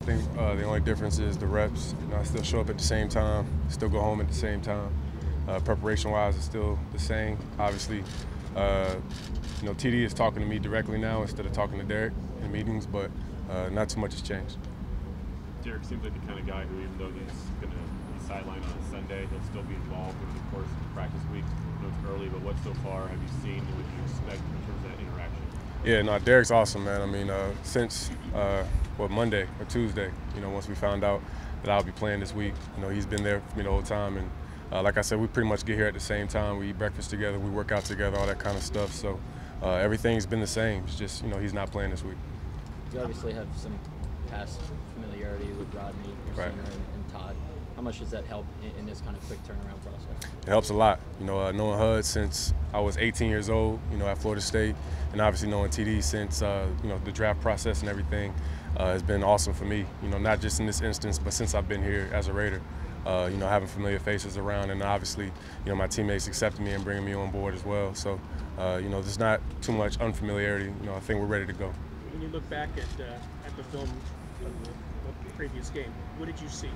I think the only difference is the reps. I still show up at the same time, still go home at the same time. Preparation-wise, it's still the same. Obviously, TD is talking to me directly now instead of talking to Derek in meetings, but not too much has changed. Derek seems like the kind of guy who, even though he's going to be sidelined on a Sunday, he'll still be involved over the course of the practice week. I know it's early, but what so far have you seen and what do you expect in terms of that interaction? Yeah, no, Derek's awesome, man. I mean, since Monday or Tuesday, once we found out that I'll be playing this week, he's been there for me the whole time. And like I said, we pretty much get here at the same time. We eat breakfast together, we work out together, all that kind of stuff. So everything's been the same. It's just, he's not playing this week. You obviously have some past familiarity with Rodney, Right. and Todd. How much does that help in this kind of quick turnaround process? It helps a lot. Knowing Hud since I was 18 years old, at Florida State, and obviously knowing TD since, the draft process and everything has been awesome for me. Not just in this instance, but since I've been here as a Raider. Having familiar faces around, and obviously, my teammates accepting me and bringing me on board as well. So, there's not too much unfamiliarity. I think we're ready to go. When you look back at the film of the previous game, what did you see?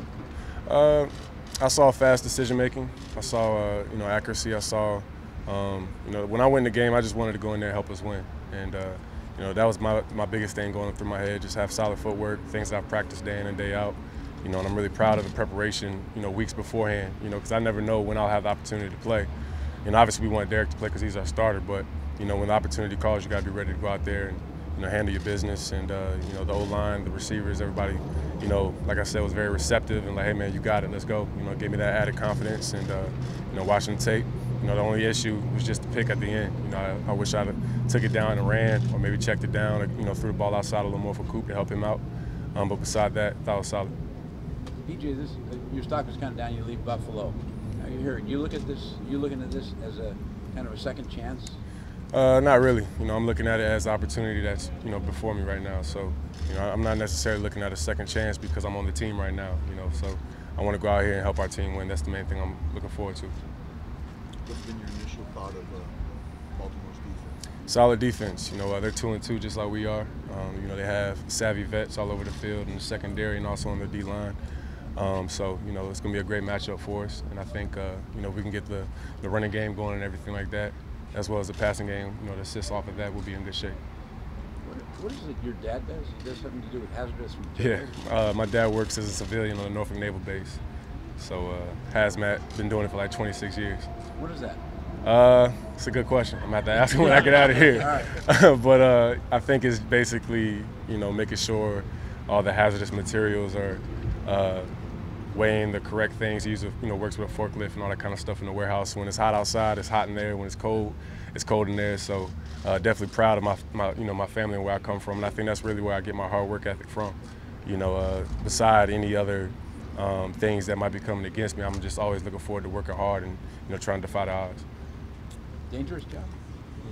I saw fast decision making. I saw accuracy. I saw when I went in the game, I just wanted to go in there and help us win, and that was my biggest thing going through my head. Just have solid footwork, things that I've practiced day in and day out. And I'm really proud of the preparation, weeks beforehand, because I never know when I'll have the opportunity to play. Obviously we want Derek to play because he's our starter, but, when the opportunity calls, you got to be ready to go out there and, handle your business. And, the O-line, the receivers, everybody, like I said, was very receptive and like, hey, man, you got it, let's go. Gave me that added confidence. And, watching the tape, the only issue was just the pick at the end. I wish I'd have took it down and ran, or maybe checked it down, or, threw the ball outside a little more for Coop to help him out. But beside that, I thought it was solid. PJ, your stock is kind of down. You leave Buffalo. Now you're here. You look at this. You looking at this as a kind of a second chance? Not really. I'm looking at it as an opportunity that's before me right now. So I'm not necessarily looking at a second chance because I'm on the team right now. So I want to go out here and help our team win. That's the main thing I'm looking forward to. What's been your initial thought of Baltimore's defense? Solid defense. They're 2-2 just like we are. They have savvy vets all over the field in the secondary and also on the D-line. So, it's going to be a great matchup for us. And I think, if we can get the running game going and everything like that, as well as the passing game, the assists off of that, will be in good shape. What is it your dad does? Does something to do with hazardous materials? Yeah, my dad works as a civilian on the Norfolk Naval Base. So, hazmat, been doing it for like 26 years. What is that? It's a good question. I'm going to have to ask him when I get out of here. All right. But I think it's basically, making sure all the hazardous materials are weighing the correct things. He usually, works with a forklift and all that kind of stuff in the warehouse. When it's hot outside, it's hot in there. When it's cold in there. So definitely proud of my family and where I come from. And I think that's really where I get my hard work ethic from. Beside any other things that might be coming against me, I'm just always looking forward to working hard and, trying to defy the odds. Dangerous job?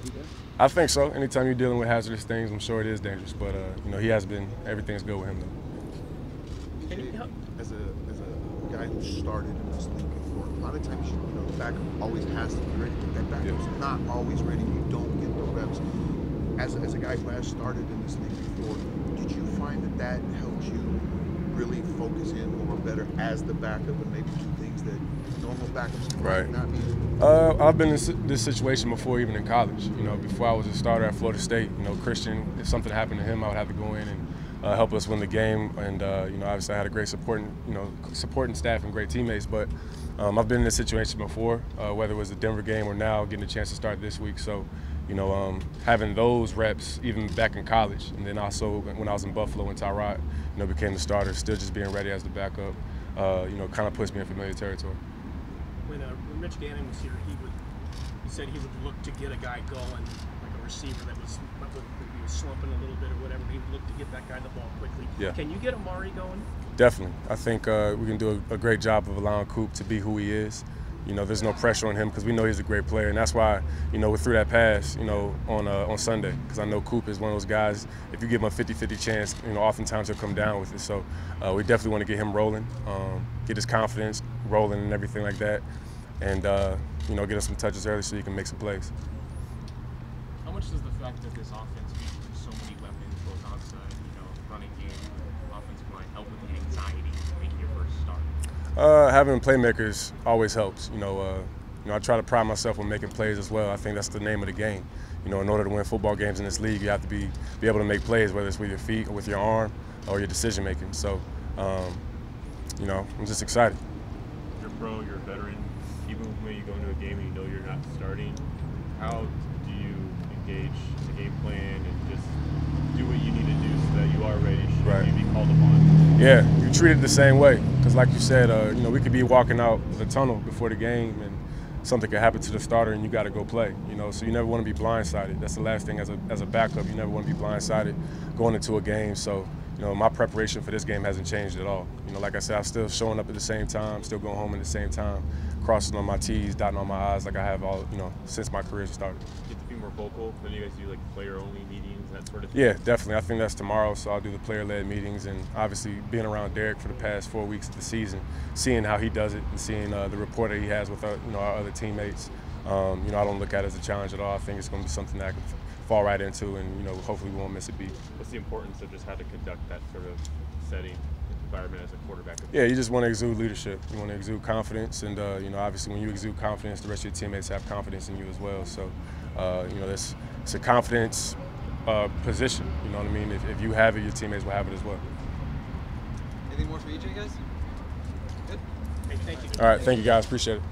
He does? I think so. Anytime you're dealing with hazardous things, I'm sure it is dangerous. But, he has been, everything's good with him, though. As a guy who started in this league before, a lot of times, the backup always has to be ready. That backup's not always ready. You don't get the reps. As a guy who has started in this league before, did you find that helped you really focus in more better as the backup and maybe do things that normal backups might not be? I've been in this situation before, even in college. Before I was a starter at Florida State, Christian, if something happened to him, I would have to go in and help us win the game. And obviously I had a great supporting staff and great teammates. But I've been in this situation before, whether it was the Denver game or now getting a chance to start this week. So, having those reps even back in college, and then also when I was in Buffalo and Tyrod, became the starter, still just being ready as the backup, kind of puts me in familiar territory. When Rich Gannon was here, he said he would look to get a guy going, like a receiver that was slumping a little bit or whatever. He would look to get that guy the ball quickly. Yeah. Can you get Amari going? Definitely. I think we can do a great job of allowing Coop to be who he is. There's no pressure on him because we know he's a great player, and that's why, we threw that pass, on Sunday, because I know Coop is one of those guys, if you give him a 50-50 chance, oftentimes he'll come down with it. So we definitely want to get him rolling, get his confidence rolling and everything like that, and, get him some touches early so he can make some plays. How much does the fact that this offense features so many weapons, both outside, running game, offensive line, help with Having playmakers always helps. I try to pride myself on making plays as well. I think that's the name of the game. In order to win football games in this league, you have to be able to make plays, whether it's with your feet or with your arm or your decision making. So, I'm just excited. You're pro, you're a veteran. Even when you go into a game and you know you're not starting, how do you engage the game plan and just do what you need to do so that you are ready should you be called upon? Yeah, you treat it the same way. Because like you said, we could be walking out the tunnel before the game and something could happen to the starter and you got to go play. So you never want to be blindsided. That's the last thing as a backup. You never want to be blindsided going into a game. So, my preparation for this game hasn't changed at all. Like I said, I'm still showing up at the same time, still going home at the same time, crossing on my T's, dotting on my I's like I have all, since my career started. You get to be more vocal. Then you guys do like player-only meetings, that sort of thing. Yeah, definitely. I think that's tomorrow, so I'll do the player-led meetings, and obviously being around Derek for the past 4 weeks of the season, seeing how he does it and seeing the rapport that he has with our other teammates. I don't look at it as a challenge at all. I think it's going to be something that I can fall right into, and hopefully we won't miss a beat. What's the importance of just how to conduct that sort of setting, environment as a quarterback? Yeah, you just want to exude leadership. You want to exude confidence, and obviously when you exude confidence, the rest of your teammates have confidence in you as well. So, it's a confidence position. You know what I mean? If you have it, your teammates will have it as well. Anything more for EJ, guys? Good. Hey, thank you. All right, thank you guys. Appreciate it.